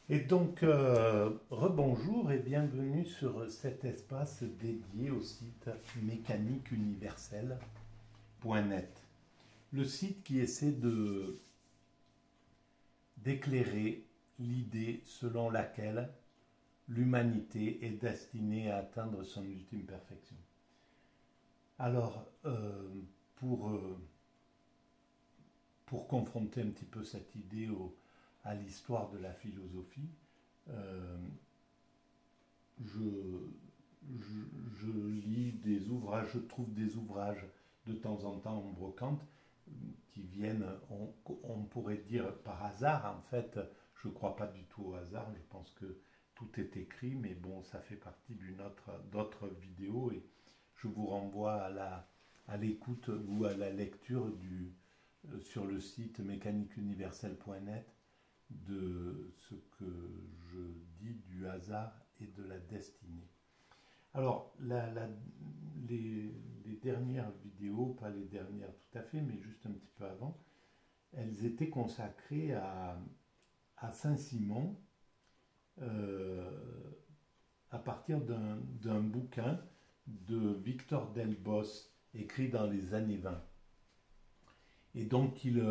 Et donc, rebonjour et bienvenue sur cet espace dédié au site mécaniqueuniverselle.net. Le site qui essaie d'éclairer l'idée selon laquelle l'humanité est destinée à atteindre son ultime perfection. Alors, pour, euh, pour confronter un petit peu cette idée à l'histoire de la philosophie, euh, je, je lis des ouvrages, je trouve des ouvrages de temps en temps en brocante qui viennent, on pourrait dire par hasard, en fait, je ne crois pas du tout au hasard, je pense que tout est écrit, mais bon, ça fait partie d'autres vidéos et je vous renvoie à l'écoute ou à la lecture sur le site mécaniqueuniverselle.net de ce que je dis du hasard et de la destinée. Alors, les dernières vidéos, pas les dernières tout à fait, mais juste un petit peu avant, elles étaient consacrées à Saint-Simon euh, à partir d'un bouquin de Victor Delbos, écrit dans les années 20. Et donc, il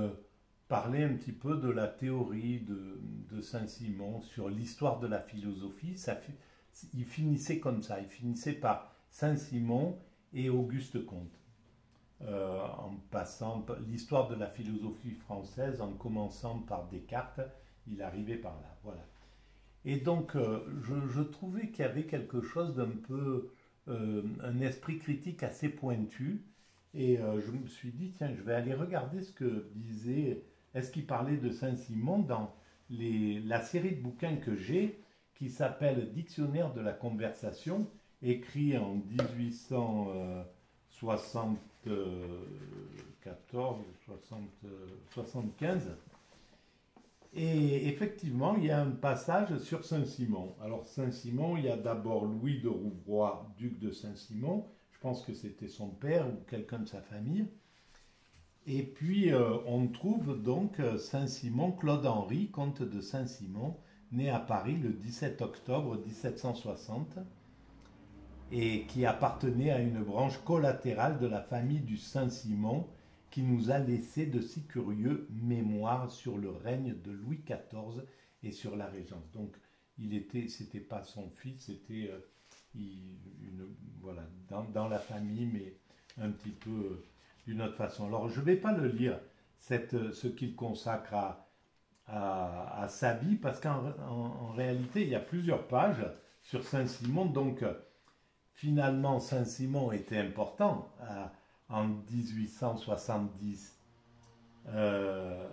parlait un petit peu de la théorie de Saint-Simon sur l'histoire de la philosophie. Il finissait comme ça, il finissait par Saint-Simon et Auguste Comte, en passant par l'histoire de la philosophie française, en commençant par Descartes, il arrivait par là, voilà. Et donc, je trouvais qu'il y avait quelque chose d'un peu, un esprit critique assez pointu, et je me suis dit, tiens, je vais aller regarder ce que disait, est-ce qu'il parlait de Saint-Simon dans la série de bouquins que j'ai, qui s'appelle Dictionnaire de la conversation, écrit en 1874, 75. Et effectivement, il y a un passage sur Saint-Simon. Alors Saint-Simon, il y a d'abord Louis de Rouvroy, duc de Saint-Simon. Je pense que c'était son père ou quelqu'un de sa famille. Et puis on trouve donc Saint-Simon, Claude-Henri, comte de Saint-Simon, né à Paris le 17 octobre 1760 et qui appartenait à une branche collatérale de la famille du Saint-Simon qui nous a laissé de si curieux mémoires sur le règne de Louis XIV et sur la Régence. Donc, c'était pas son fils, c'était voilà, dans la famille, mais un petit peu d'une autre façon. Alors, je ne vais pas le lire, ce qu'il consacre à sa vie, parce qu'en réalité, il y a plusieurs pages sur Saint-Simon, donc finalement, Saint-Simon était important en 1870, euh,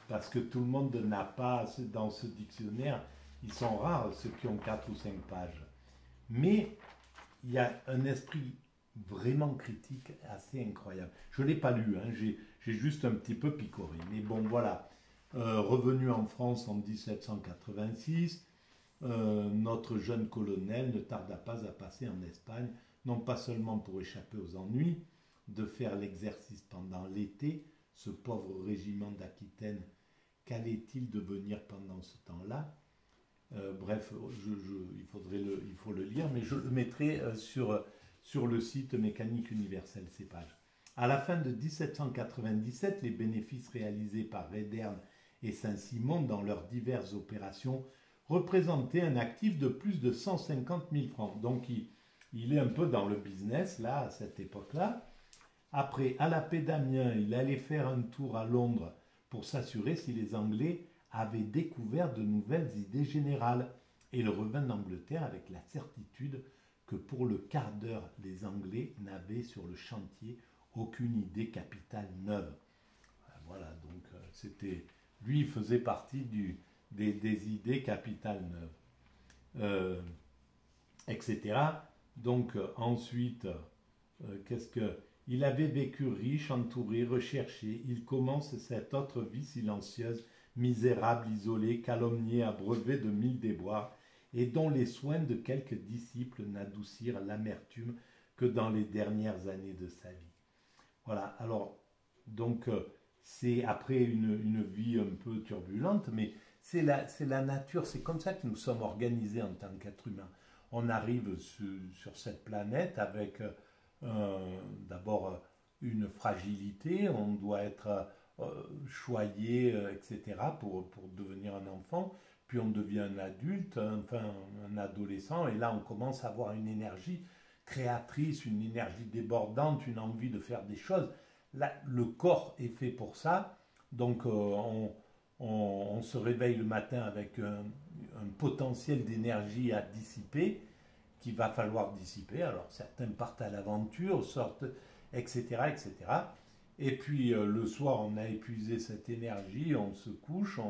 parce que tout le monde n'a pas, dans ce dictionnaire, ils sont rares ceux qui ont 4 ou 5 pages. Mais il y a un esprit vraiment critique assez incroyable. Je ne l'ai pas lu, hein, j'ai juste un petit peu picoré. Mais bon, voilà. Revenu en France en 1786, notre jeune colonel ne tarda pas à passer en Espagne, non pas seulement pour échapper aux ennuis, de faire l'exercice pendant l'été, ce pauvre régiment d'Aquitaine, qu'allait-il devenir pendant ce temps-là? Bref, il faut le lire, mais je le mettrai sur le site Mécanique Universelle, ces pages. À la fin de 1797, les bénéfices réalisés par Redern et Saint-Simon dans leurs diverses opérations représentaient un actif de plus de 150 000 francs. Donc il est un peu dans le business, là, à cette époque-là. Après, à la paix d'Amiens, il allait faire un tour à Londres pour s'assurer si les Anglais avaient découvert de nouvelles idées générales. Et il revint d'Angleterre avec la certitude que pour le quart d'heure, les Anglais n'avaient sur le chantier aucune idée capitale neuve. Voilà, donc lui, il faisait partie des idées capitales neuves, etc. Donc ensuite, qu'est-ce que il avait vécu riche, entouré, recherché. Il commence cette autre vie silencieuse, misérable, isolée, calomniée, abreuvée de mille déboires, et dont les soins de quelques disciples n'adoucirent l'amertume que dans les dernières années de sa vie. Voilà, alors, donc, c'est après une vie un peu turbulente, mais c'est la nature, c'est comme ça que nous sommes organisés en tant qu'êtres humains. On arrive sur cette planète avec d'abord une fragilité, on doit être choyé, etc., pour devenir un enfant, puis on devient un adulte, enfin un adolescent, et là on commence à avoir une énergie créatrice, une énergie débordante, une envie de faire des choses. Là, le corps est fait pour ça, donc on se réveille le matin avec un potentiel d'énergie à dissiper, qu'il va falloir dissiper. Alors certains partent à l'aventure, sortent, etc., etc. Et puis le soir, on a épuisé cette énergie, on se couche,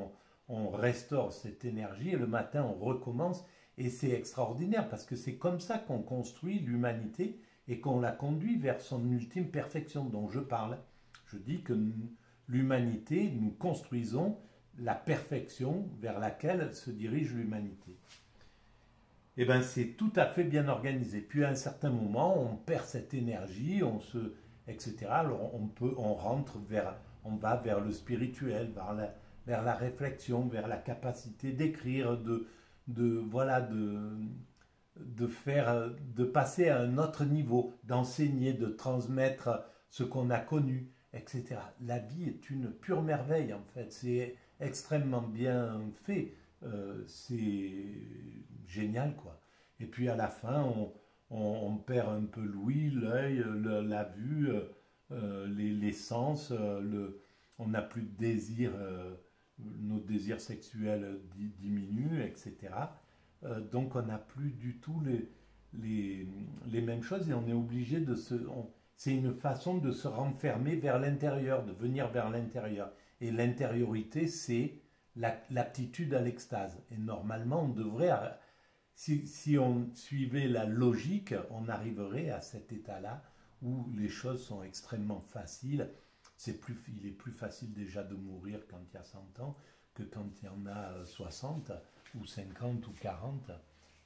on restaure cette énergie, et le matin, on recommence. Et c'est extraordinaire, parce que c'est comme ça qu'on construit l'humanité, et qu'on la conduit vers son ultime perfection dont je parle. Je dis que l'humanité, nous construisons la perfection vers laquelle se dirige l'humanité. Eh bien, c'est tout à fait bien organisé. Puis à un certain moment, on perd cette énergie, etc. Alors on rentre on va vers le spirituel, vers la réflexion, vers la capacité d'écrire, voilà, de passer à un autre niveau, d'enseigner, de transmettre ce qu'on a connu, etc. La vie est une pure merveille, en fait. C'est extrêmement bien fait. C'est génial, quoi. Et puis à la fin, on perd un peu l'ouïe, l'œil, la vue, les sens, on n'a plus de désir, nos désirs sexuels diminuent, etc. Donc on n'a plus du tout les mêmes choses, et on est obligé c'est une façon de se renfermer vers l'intérieur, de venir vers l'intérieur. Et l'intériorité, c'est l'aptitude à l'extase. Et normalement, on devrait, si on suivait la logique, on arriverait à cet état-là où les choses sont extrêmement faciles. Il est plus facile déjà de mourir quand il y a 100 ans que quand il y en a 60 ou 50 ou 40.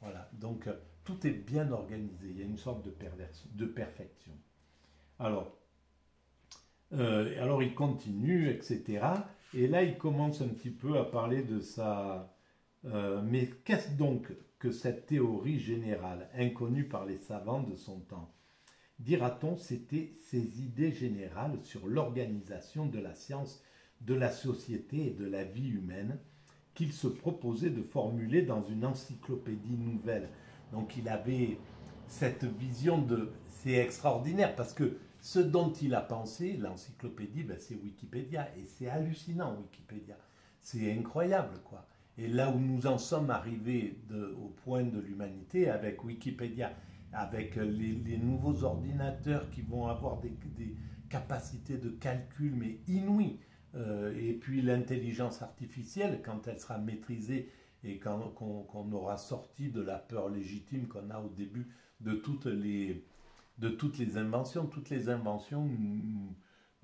Voilà. Donc tout est bien organisé. Il y a une sorte de perfection. Alors il continue, etc. Et là, il commence un petit peu à parler de ça. Mais qu'est-ce donc que cette théorie générale, inconnue par les savants de son temps? Dira-t-on, c'était ces idées générales sur l'organisation de la science, de la société et de la vie humaine qu'il se proposait de formuler dans une encyclopédie nouvelle. Donc il avait cette vision C'est extraordinaire, parce que ce dont il a pensé, l'encyclopédie, c'est Wikipédia, et c'est hallucinant, Wikipédia. C'est incroyable, quoi. Et là où nous en sommes arrivés au point de l'humanité avec Wikipédia, avec les nouveaux ordinateurs qui vont avoir des capacités de calcul mais inouïes, et puis l'intelligence artificielle, quand elle sera maîtrisée et qu'on aura sorti de la peur légitime qu'on a au début de toutes les inventions. Toutes les inventions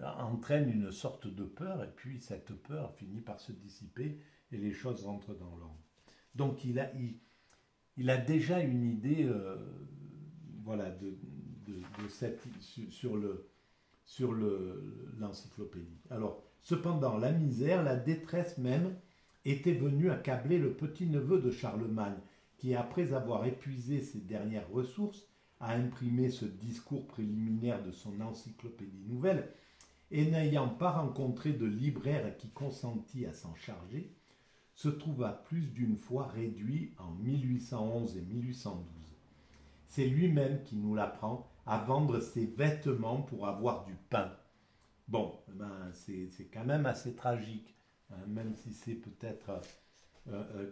entraînent une sorte de peur, et puis cette peur finit par se dissiper et les choses rentrent dans l'ordre. Donc il a déjà une idée voilà, sur l'encyclopédie. Alors, cependant, la misère, la détresse même, était venue accabler le petit-neveu de Charlemagne, qui, après avoir épuisé ses dernières ressources, a imprimé ce discours préliminaire de son encyclopédie nouvelle, et n'ayant pas rencontré de libraire qui consentit à s'en charger, se trouva plus d'une fois réduit en 1811 et 1812. C'est lui-même qui nous l'apprend à vendre ses vêtements pour avoir du pain. Bon, c'est quand même assez tragique, hein, même si c'est peut-être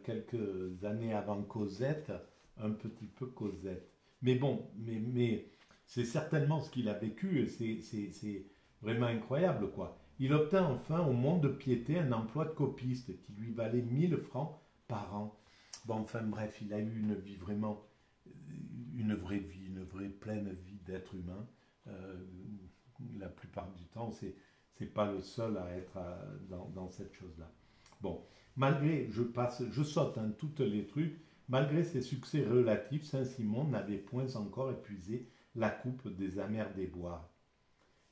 quelques années avant Cosette, un petit peu Cosette. Mais bon, mais c'est certainement ce qu'il a vécu, et c'est vraiment incroyable, quoi. Il obtint enfin au mont-de-Piété un emploi de copiste qui lui valait 1000 francs par an. Bon, enfin bref, il a eu une vie vraiment, une vraie vie, une vraie pleine vie d'être humain. La plupart du temps, c'est pas le seul à être dans cette chose-là. Bon, malgré, je saute tous les trucs, malgré ses succès relatifs, Saint-Simon n'avait point encore épuisé la coupe des amers déboires.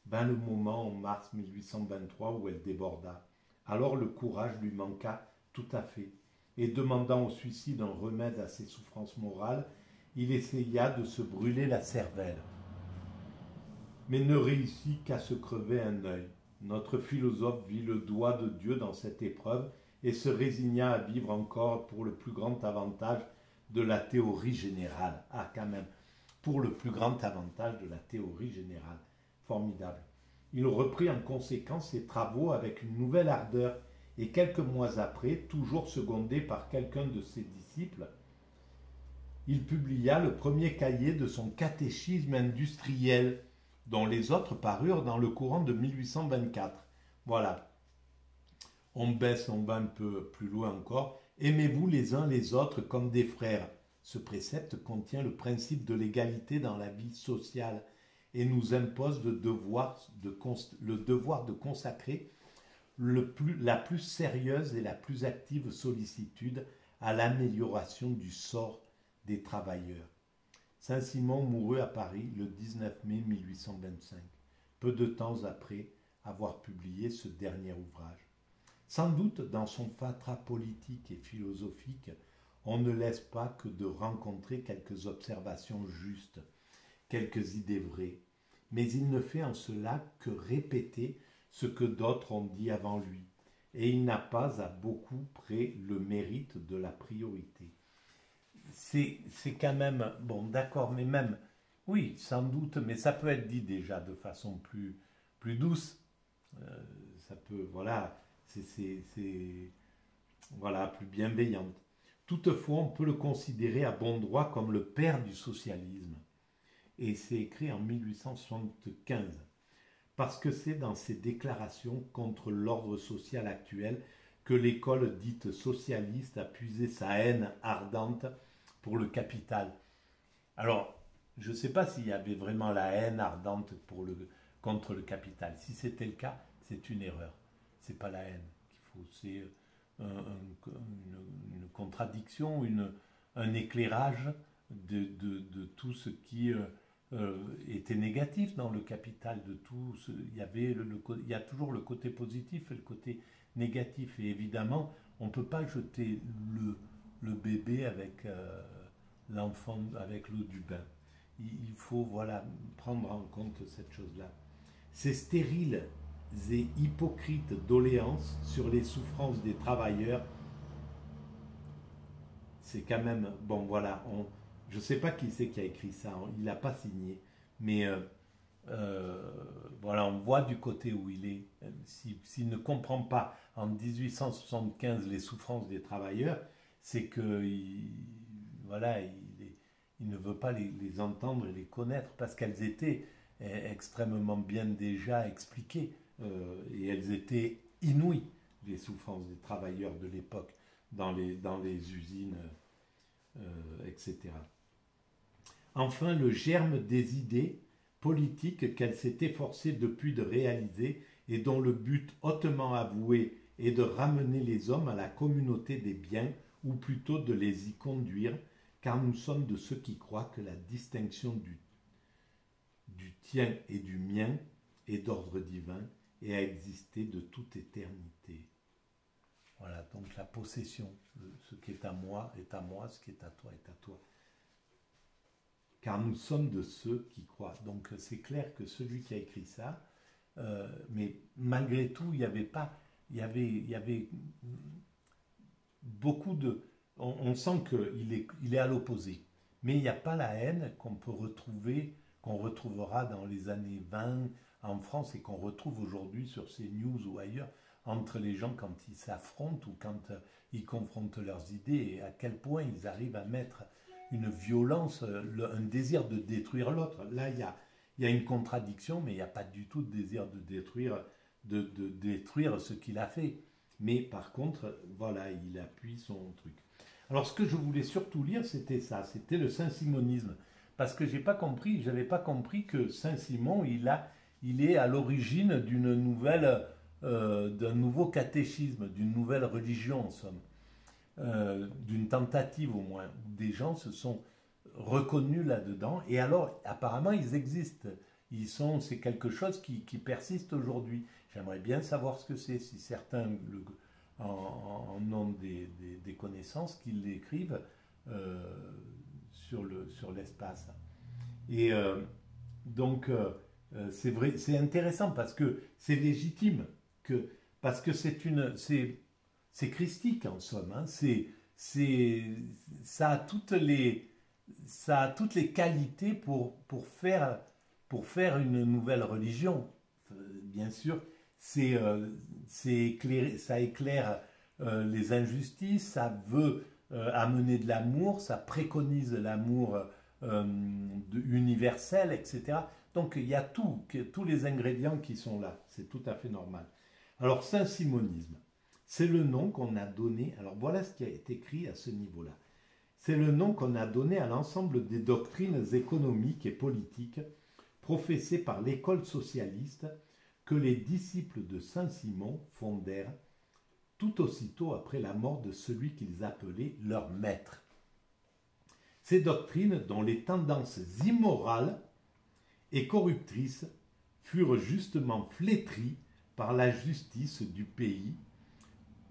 vint le moment en mars 1823 où elle déborda. Alors le courage lui manqua tout à fait, et demandant au suicide un remède à ses souffrances morales, il essaya de se brûler la cervelle, mais ne réussit qu'à se crever un œil. Notre philosophe vit le doigt de Dieu dans cette épreuve et se résigna à vivre encore pour le plus grand avantage de la théorie générale. Ah, quand même, pour le plus grand avantage de la théorie générale. Formidable. Il reprit en conséquence ses travaux avec une nouvelle ardeur et quelques mois après, toujours secondé par quelqu'un de ses disciples, il publia le premier cahier de son catéchisme industriel, dont les autres parurent dans le courant de 1824. Voilà. On baisse, on va un peu plus loin encore. Aimez-vous les uns les autres comme des frères. Ce précepte contient le principe de l'égalité dans la vie sociale et nous impose le devoir de consacrer la plus sérieuse et la plus active sollicitude à l'amélioration du sort des travailleurs. Saint-Simon mourut à Paris le 19 mai 1825, peu de temps après avoir publié ce dernier ouvrage. Sans doute, dans son fatras politique et philosophique, on ne laisse pas que de rencontrer quelques observations justes, quelques idées vraies, mais il ne fait en cela que répéter ce que d'autres ont dit avant lui, et il n'a pas à beaucoup près le mérite de la priorité. C'est quand même, bon d'accord, mais même, oui, sans doute, mais ça peut être dit déjà de façon plus douce, ça peut, voilà, voilà, plus bienveillante. Toutefois, on peut le considérer à bon droit comme le père du socialisme. Et c'est écrit en 1875, parce que c'est dans ses déclarations contre l'ordre social actuel que l'école dite socialiste a puisé sa haine ardente pour le capital. Alors, je ne sais pas s'il y avait vraiment la haine ardente contre le capital. Si c'était le cas, c'est une erreur. Ce n'est pas la haine qu'il faut, c'est une contradiction, un éclairage de tout ce qui était négatif dans le capital, de tout. Il y a toujours le côté positif et le côté négatif. Et évidemment, on ne peut pas jeter le bébé avec l'enfant, avec l'eau du bain. Il faut voilà, prendre en compte cette chose-là. Ces stériles et hypocrites doléances sur les souffrances des travailleurs, c'est quand même, bon voilà, je ne sais pas qui c'est qui a écrit ça, il n'a pas signé, mais voilà, on voit du côté où il est. S'il ne comprend pas en 1875 les souffrances des travailleurs, c'est que voilà, il ne veut pas les entendre et les connaître parce qu'elles étaient extrêmement bien déjà expliquées et elles étaient inouïes, les souffrances des travailleurs de l'époque dans les usines, etc. Enfin, le germe des idées politiques qu'elle s'est efforcée depuis de réaliser et dont le but hautement avoué est de ramener les hommes à la communauté des biens, ou plutôt de les y conduire, car nous sommes de ceux qui croient que la distinction du tien et du mien est d'ordre divin et a existé de toute éternité. Voilà, donc la possession, ce qui est à moi, ce qui est à toi est à toi. Car nous sommes de ceux qui croient. Donc c'est clair que celui qui a écrit ça, mais malgré tout, il y avait beaucoup de... On sent qu'il est à l'opposé. Mais il n'y a pas la haine qu'on peut retrouver, qu'on retrouvera dans les années 20 en France et qu'on retrouve aujourd'hui sur CNews ou ailleurs, entre les gens quand ils s'affrontent ou quand ils confrontent leurs idées, et à quel point ils arrivent à mettre une violence, un désir de détruire l'autre. Là, il y a une contradiction, mais il n'y a pas du tout de désir de détruire ce qu'il a fait. Mais par contre, voilà, il appuie son truc. Alors, ce que je voulais surtout lire, c'était ça, c'était le saint-simonisme. Parce que j'avais pas compris que Saint-Simon, il est à l'origine d'un nouveau catéchisme, d'une nouvelle religion en somme, d'une tentative au moins, où des gens se sont reconnus là-dedans, et alors apparemment ils existent. c'est quelque chose qui persiste aujourd'hui. J'aimerais bien savoir ce que c'est, si certains en ont des connaissances, qu'ils l'écrivent sur l'espace. Et donc, c'est vrai, c'est intéressant parce que c'est légitime, parce que c'est christique en somme. Hein, ça a toutes les qualités pour faire une nouvelle religion. Bien sûr, ça éclaire les injustices, ça veut amener de l'amour, ça préconise l'amour universel, etc. Donc il y a tous les ingrédients qui sont là, c'est tout à fait normal. Alors Saint-Simonisme, c'est le nom qu'on a donné, alors voilà ce qui est écrit à ce niveau-là. C'est le nom qu'on a donné à l'ensemble des doctrines économiques et politiques professées par l'école socialiste que les disciples de Saint-Simon fondèrent tout aussitôt après la mort de celui qu'ils appelaient leur maître. Ces doctrines, dont les tendances immorales et corruptrices furent justement flétries par la justice du pays,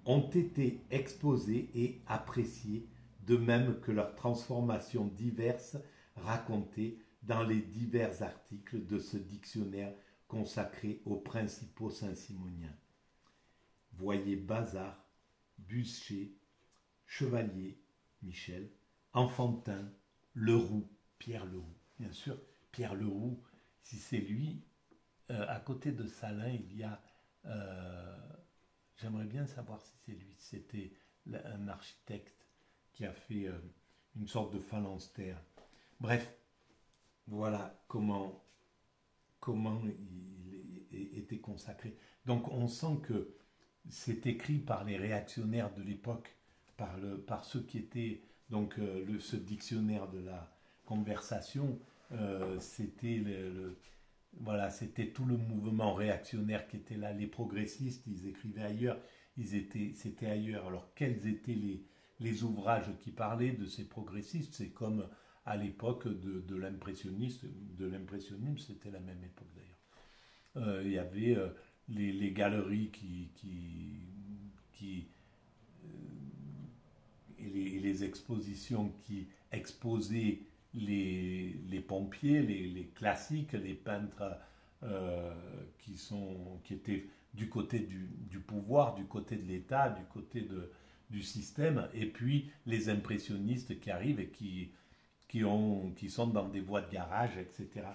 ont été exposées et appréciées, de même que leurs transformations diverses racontées dans les divers articles de ce dictionnaire consacré aux principaux Saint-Simoniens. Voyez Bazard, Buscher, Chevalier, Michel, Enfantin, Leroux, Pierre Leroux. Bien sûr, Pierre Leroux, si c'est lui, à côté de Salin, il y a... j'aimerais bien savoir si c'est lui. C'était un architecte qui a fait une sorte de phalanstère. Bref, voilà comment il était consacré. Donc on sent que c'est écrit par les réactionnaires de l'époque, par ceux qui étaient... Donc ce dictionnaire de la conversation, c'était voilà, c'était tout le mouvement réactionnaire qui était là. Les progressistes, ils écrivaient ailleurs, c'était ailleurs. Alors quels étaient les ouvrages qui parlaient de ces progressistes? C'est comme à l'époque de l'impressionnisme, c'était la même époque d'ailleurs. Il y avait les galeries et les expositions qui exposaient les pompiers, les classiques, les peintres qui étaient du côté du pouvoir, du côté de l'État, du côté du système, et puis les impressionnistes qui arrivent et qui sont dans des voies de garage, etc.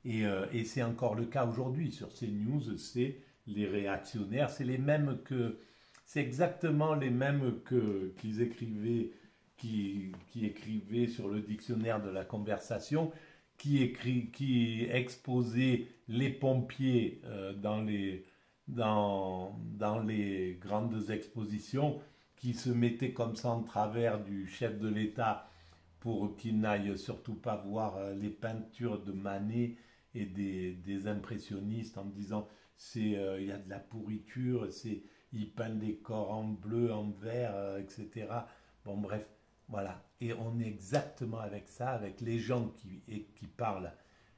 Et c'est encore le cas aujourd'hui. Sur CNews, c'est les réactionnaires, c'est exactement les mêmes qui écrivaient sur le dictionnaire de la conversation, qui exposaient les pompiers dans les grandes expositions, qui se mettaient comme ça en travers du chef de l'État pour qu'il n'aille surtout pas voir les peintures de Manet et des impressionnistes en disant il y a de la pourriture, ils peignent des corps en bleu, en vert, etc. Bon bref, voilà. Et on est exactement avec ça, avec les gens qui parlent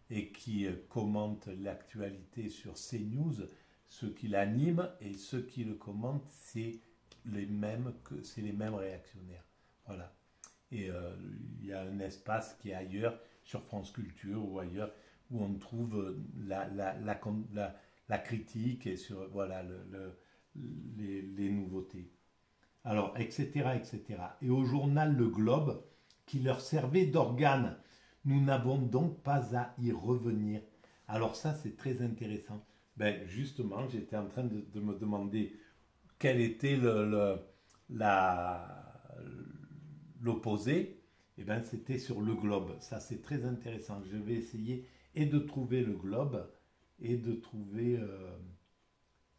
et qui commentent l'actualité sur CNews, ceux qui l'animent et ceux qui le commentent, c'est les mêmes réactionnaires. Voilà. Et il y a un espace qui est ailleurs, sur France Culture ou ailleurs, où on trouve la critique et sur voilà, les nouveautés. Alors, etc., etc. Et au journal Le Globe, qui leur servait d'organe. Nous n'avons donc pas à y revenir. Alors ça, c'est très intéressant. Ben, justement, j'étais en train de me demander quel était l'opposé. Et ben, c'était sur Le Globe. Ça, c'est très intéressant. Je vais essayer et de trouver Le Globe et de trouver...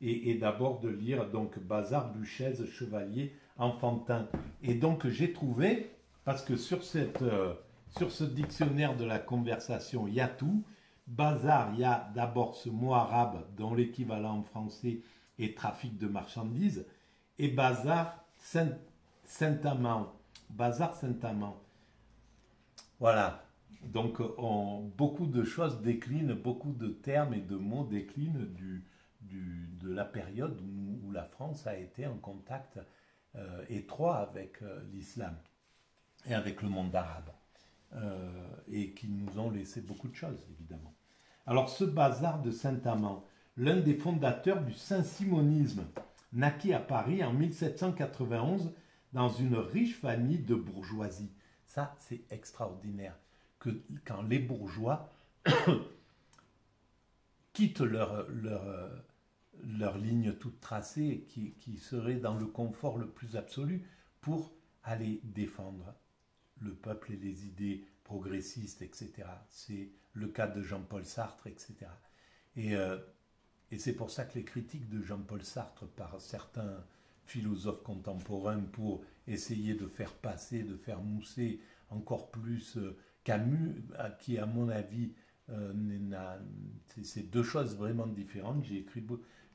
et d'abord de lire donc Bazard, Buchez, Chevalier, Enfantin. Et donc j'ai trouvé, parce que sur ce dictionnaire de la conversation, il y a tout. Bazar, il y a d'abord ce mot arabe dont l'équivalent en français est trafic de marchandises. Et Bazar, Saint-Amand. Bazar Saint-Amand. Voilà. Donc, beaucoup de choses déclinent, beaucoup de termes et de mots déclinent de la période où la France a été en contact étroit avec l'islam et avec le monde arabe, et qui nous ont laissé beaucoup de choses, évidemment. Alors, ce bazar de Saint-Amand, l'un des fondateurs du saint-simonisme, naquit à Paris en 1791 dans une riche famille de bourgeoisie. Ça, c'est extraordinaire. Que quand les bourgeois quittent leur ligne toute tracée, qui serait dans le confort le plus absolu, pour aller défendre le peuple et les idées progressistes, etc. C'est le cas de Jean-Paul Sartre, etc. Et c'est pour ça que les critiques de Jean-Paul Sartre par certains philosophes contemporains pour essayer de faire passer, de faire mousser encore plus Camus, qui à mon avis, c'est deux choses vraiment différentes.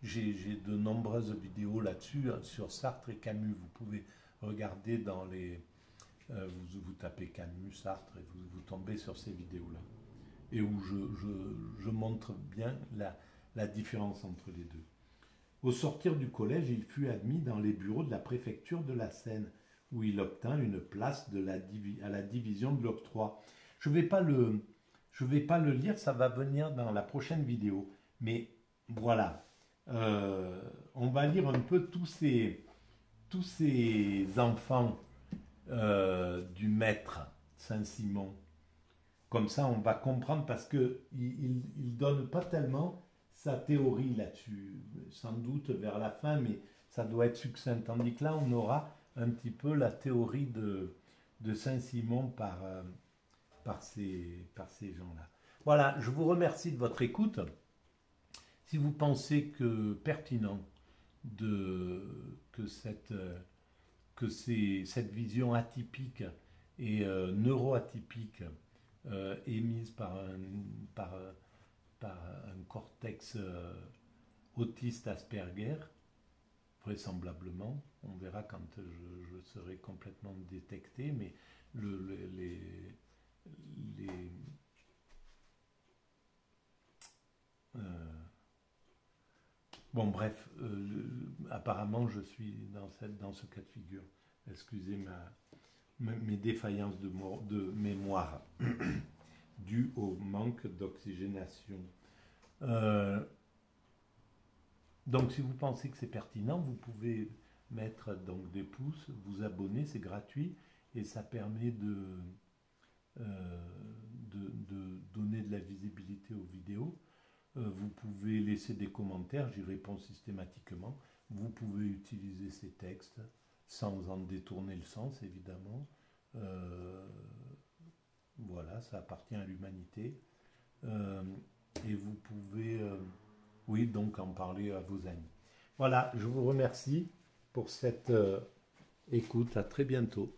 J'ai de nombreuses vidéos là-dessus, sur Sartre et Camus. Vous pouvez regarder dans les... vous tapez Camus, Sartre, et vous tombez sur ces vidéos-là. Et où je montre bien la différence entre les deux. Au sortir du collège, il fut admis dans les bureaux de la préfecture de la Seine, où il obtint une place à la division de l'octroi. Je ne vais pas le lire, ça va venir dans la prochaine vidéo. Mais voilà, on va lire un peu tous ces enfants du maître Saint-Simon. Comme ça, on va comprendre, parce qu'il ne donne pas tellement sa théorie là-dessus. Sans doute vers la fin, mais ça doit être succinct. Tandis que là, on aura un petit peu la théorie de Saint-Simon par ces gens-là. Voilà, je vous remercie de votre écoute. Si vous pensez que pertinent que cette vision atypique et neuroatypique émise par un cortex autiste Asperger, vraisemblablement, on verra quand je serai complètement détecté, mais bon, bref, apparemment je suis dans ce cas de figure. Excusez mes défaillances de mémoire dues au manque d'oxygénation. Donc si vous pensez que c'est pertinent, vous pouvez mettre donc des pouces, vous abonner, c'est gratuit, et ça permet de donner de la visibilité aux vidéos. Vous pouvez laisser des commentaires, j'y réponds systématiquement. Vous pouvez utiliser ces textes sans en détourner le sens, évidemment. Voilà, ça appartient à l'humanité. Et vous pouvez, oui, donc en parler à vos amis. Voilà, je vous remercie pour cette écoute. À très bientôt.